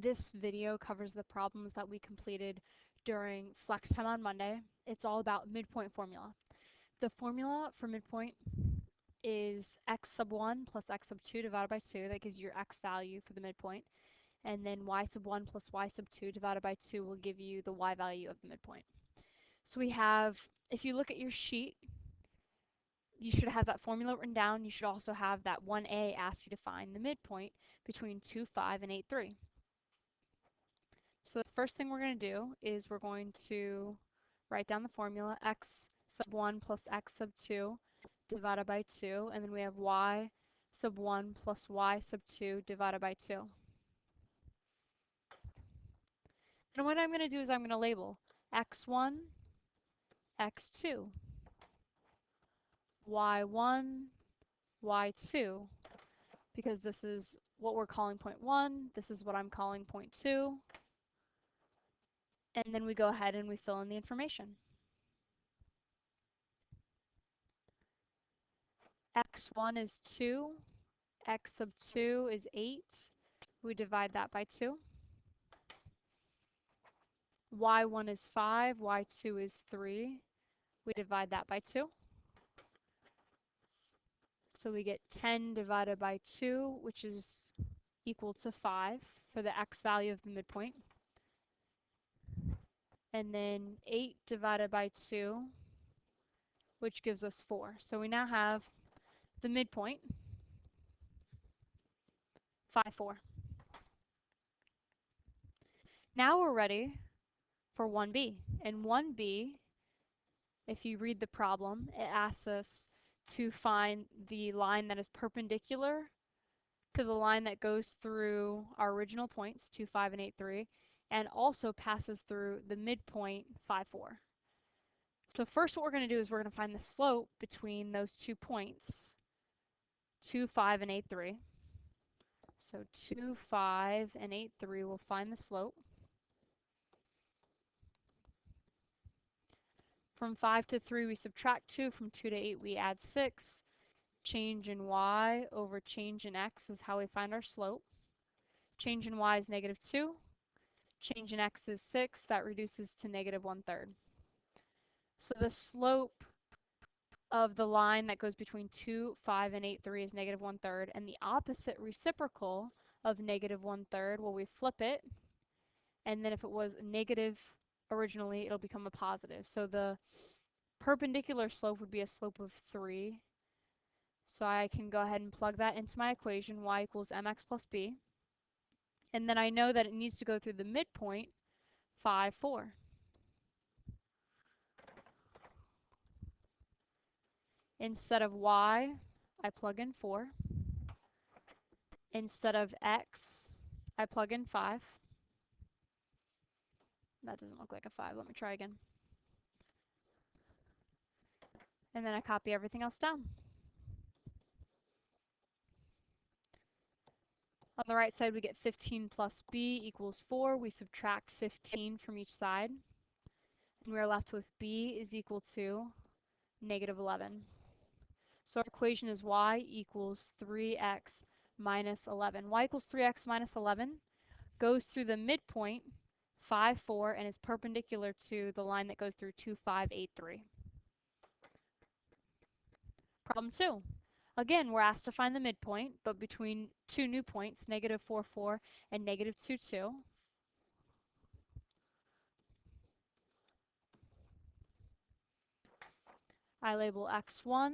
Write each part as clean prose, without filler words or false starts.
This video covers the problems that we completed during Flex Time on Monday. It's all about midpoint formula. The formula for midpoint is x sub 1 plus x sub 2 divided by 2. That gives you your x value for the midpoint. And then y sub 1 plus y sub 2 divided by 2 will give you the y value of the midpoint. So we have, if you look at your sheet, you should have that formula written down. You should also have that 1a asks you to find the midpoint between 2, 5, and 8, 3. So the first thing we're going to do is we're going to write down the formula x sub 1 plus x sub 2 divided by 2, and then we have y sub 1 plus y sub 2 divided by 2. And what I'm going to do is I'm going to label x1, x2, y1, y2, because this is what we're calling point 1, this is what I'm calling point 2, and then we go ahead and we fill in the information. x1 is 2, x sub 2 is 8, we divide that by 2. y1 is 5, y2 is 3, we divide that by 2. So we get 10 divided by 2, which is equal to 5 for the x value of the midpoint. And then 8 divided by 2, which gives us 4. So we now have the midpoint, 5, 4. Now we're ready for 1b. And 1b, if you read the problem, it asks us to find the line that is perpendicular to the line that goes through our original points, 2, 5, and 8, 3, and also passes through the midpoint, 5, 4. So first what we're going to do is we're going to find the slope between those 2 points, 2, 5, and 8, 3. So 2, 5, and 8, 3 will find the slope. From 5 to 3 we subtract 2, from 2 to 8 we add 6. Change in y over change in x is how we find our slope. Change in y is negative 2. Change in x is 6. That reduces to negative 1/3. So the slope of the line that goes between 2, 5, and 8, 3 is negative 1/3. And the opposite reciprocal of negative 1/3, well, we flip it. And then if it was negative originally, it'll become a positive. So the perpendicular slope would be a slope of 3. So I can go ahead and plug that into my equation, y equals mx plus b. And then I know that it needs to go through the midpoint, 5, 4. Instead of y, I plug in 4. Instead of x, I plug in 5. That doesn't look like a 5. Let me try again. And then I copy everything else down. On the right side, we get 15 plus b equals 4. We subtract 15 from each side. And we are left with b is equal to negative 11. So our equation is y equals 3x minus 11. Y equals 3x minus 11 goes through the midpoint, 5, 4, and is perpendicular to the line that goes through 2, 5, 8, 3. Problem 2. Again, we're asked to find the midpoint, but between two new points, negative 4, 4, and negative 2, 2. I label x1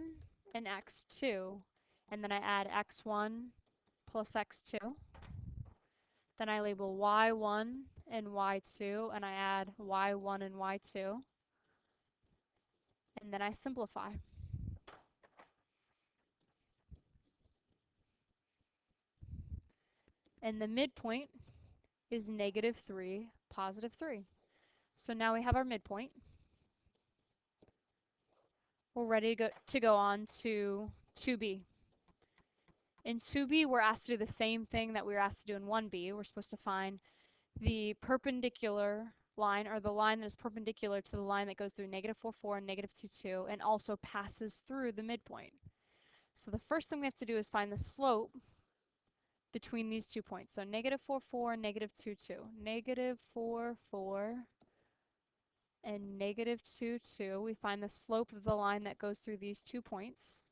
and x2, and then I add x1 plus x2. Then I label y1 and y2, and I add y1 and y2. And then I simplify. And the midpoint is negative 3, positive 3. So now we have our midpoint. We're ready to go on to 2b. In 2b, we're asked to do the same thing that we were asked to do in 1b. We're supposed to find the perpendicular line, or the line that is perpendicular to the line that goes through negative 4, 4 and negative 2, 2, and also passes through the midpoint. So the first thing we have to do is find the slope between these 2 points. So negative 4, 4, and negative 2, 2. Negative 4, 4, and negative 2, 2. We find the slope of the line that goes through these 2 points.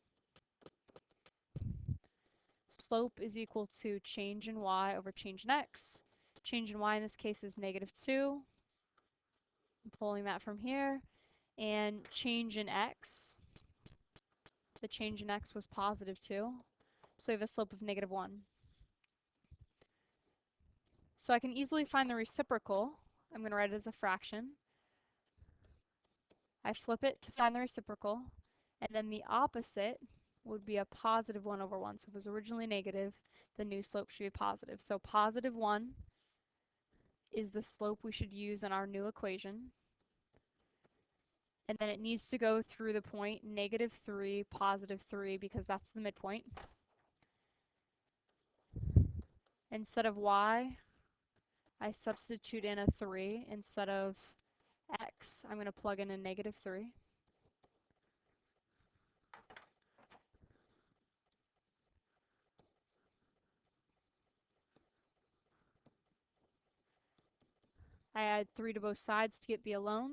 Slope is equal to change in y over change in x. Change in y in this case is negative 2. I'm pulling that from here. And change in x, the change in x was positive 2. So we have a slope of negative 1. So I can easily find the reciprocal. I'm going to write it as a fraction. I flip it to find the reciprocal, and then the opposite would be a positive 1 over 1. So if it was originally negative, the new slope should be positive. So positive 1 is the slope we should use in our new equation. And then it needs to go through the point negative 3, positive 3, because that's the midpoint. Instead of y, I substitute in a 3. Instead of x, I'm going to plug in a negative 3. I add 3 to both sides to get b alone,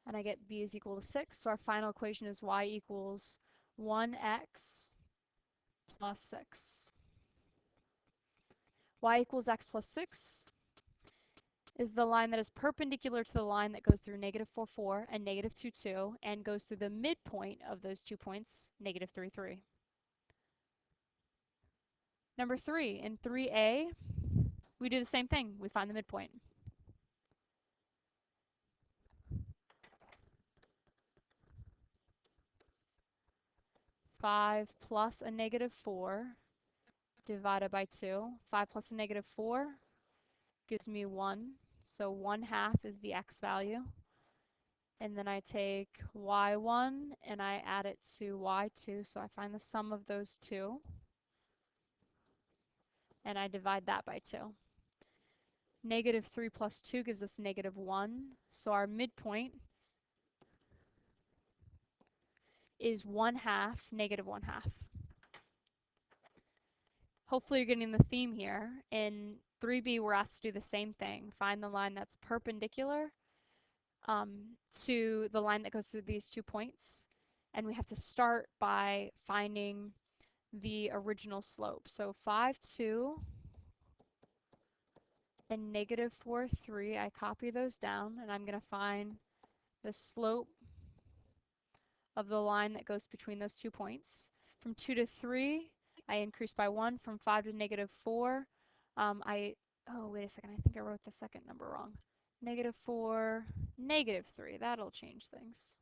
and I get b is equal to 6. So our final equation is y equals 1x plus 6. Y equals x plus 6 is the line that is perpendicular to the line that goes through negative 4, 4 and negative 2, 2, and goes through the midpoint of those 2 points, negative 3, 3. Number 3, in 3a, we do the same thing. We find the midpoint. Five plus a negative 4 divided by 2. 5 plus a negative 4 gives me 1. So 1/2 is the x value. And then I take y1 and I add it to y2. So I find the sum of those two. And I divide that by 2. Negative 3 plus 2 gives us negative 1. So our midpoint is 1/2, negative 1/2. Hopefully you're getting the theme here. In 3b, we're asked to do the same thing. Find the line that's perpendicular to the line that goes through these 2 points. And we have to start by finding the original slope. So 5, 2 and negative 4, 3, I copy those down, and I'm going to find the slope of the line that goes between those 2 points. From 2 to 3, I increase by 1. From 5 to negative 4, oh, wait a second, I think I wrote the second number wrong. Negative 4, negative 3, that'll change things.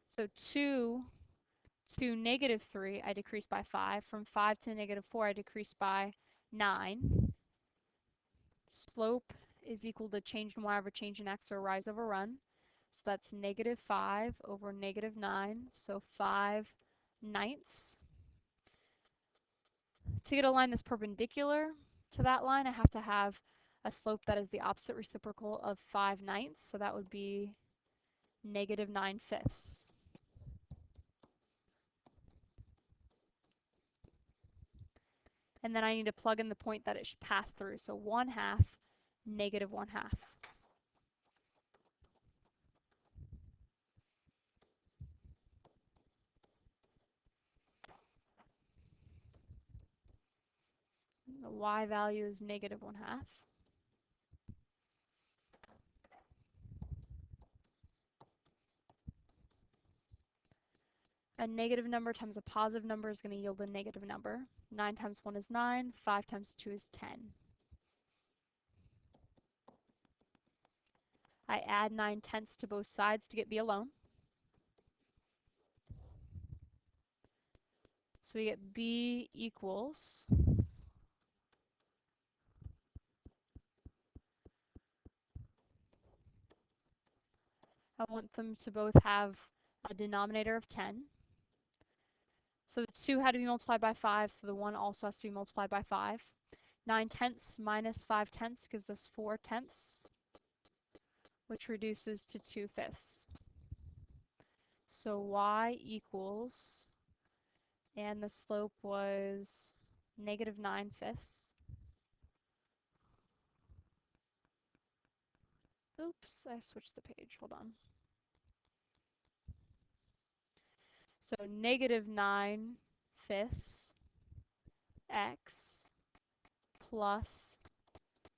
So 2 to negative 3, I decrease by 5. From 5 to negative 4, I decrease by 9. Slope is equal to change in y over change in x, or rise over run. So that's negative 5 over negative 9, so 5/9. To get a line that's perpendicular to that line, I have to have a slope that is the opposite reciprocal of 5/9, so that would be negative 9/5. And then I need to plug in the point that it should pass through, so 1/2, negative 1/2. The y value is negative 1/2. A negative number times a positive number is going to yield a negative number. 9 times 1 is 9, 5 times 2 is 10. I add 9/10 to both sides to get b alone. So we get b equals, I want them to both have a denominator of 10. So the 2 had to be multiplied by 5, so the 1 also has to be multiplied by 5. 9/10 minus 5/10 gives us 4/10, which reduces to 2/5. So y equals and the slope was -9/5. Oops, I switched the page, hold on. So -9/5 x plus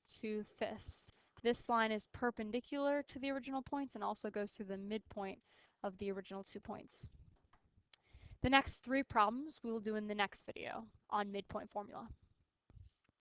2/5. This line is perpendicular to the original points and also goes through the midpoint of the original 2 points. The next 3 problems we will do in the next video on midpoint formula.